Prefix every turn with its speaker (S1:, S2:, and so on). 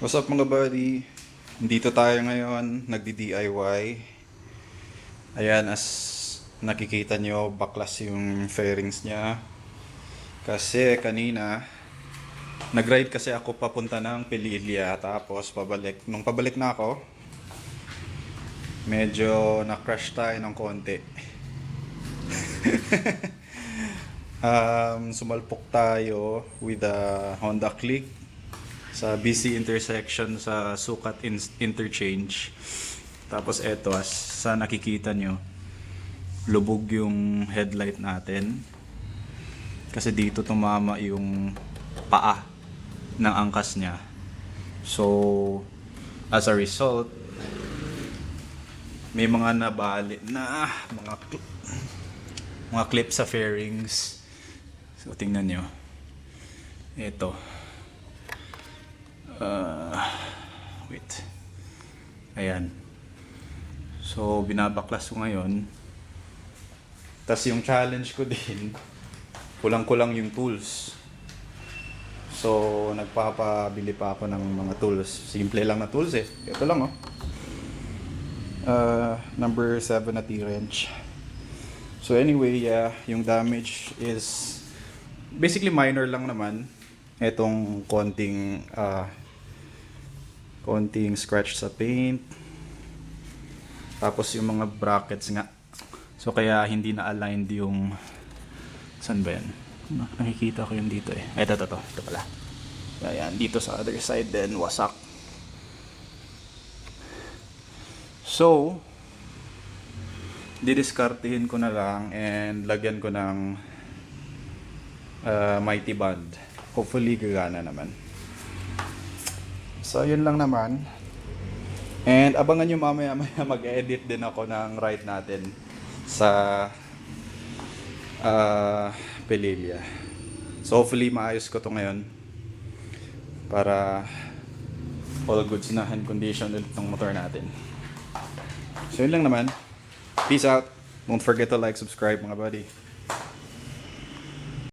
S1: What's up mga buddy? Dito tayo ngayon, nagdi-DIY. Ayan, as nakikita nyo, baklas yung fairings niya. Kasi kanina, nag-ride kasi ako papunta ng Pililya, tapos pabalik. Nung pabalik na ako, medyo na-crash tayo ng konti. Sumalpok tayo with a Honda Click sa BC intersection sa Sukat Interchange. Tapos eto, as sa nakikita nyo, lubog yung headlight natin kasi dito tumama yung paa ng angkas niya. So as a result, may mga nabali na mga clips sa fairings. So tingnan nyo, ito. Wait. Ayan. So, binabaklas ko ngayon. Tas yung challenge ko din, kulang-kulang yung tools. So, nagpapabili pa ako ng mga tools. Simple lang na tools eh. Ito lang oh. Number 7 na T-wrench. So anyway, yung damage is basically minor lang naman. Etong konting scratch sa paint, tapos yung mga brackets nga, so kaya hindi na aligned yung, saan ba yan? Nakikita ko yun dito eh, ito pala. Ayan, dito sa other side din wasak. So didiskartehin ko na lang and lagyan ko ng mighty band. Hopefully gagana naman. So yun lang naman. And abangan nyo mamaya mag-edit din ako ng ride natin sa Pililya. So hopefully maayos ko to ngayon para all goods na and condition ulit ng motor natin. So yun lang naman. Peace out. Don't forget to like, subscribe mga buddy.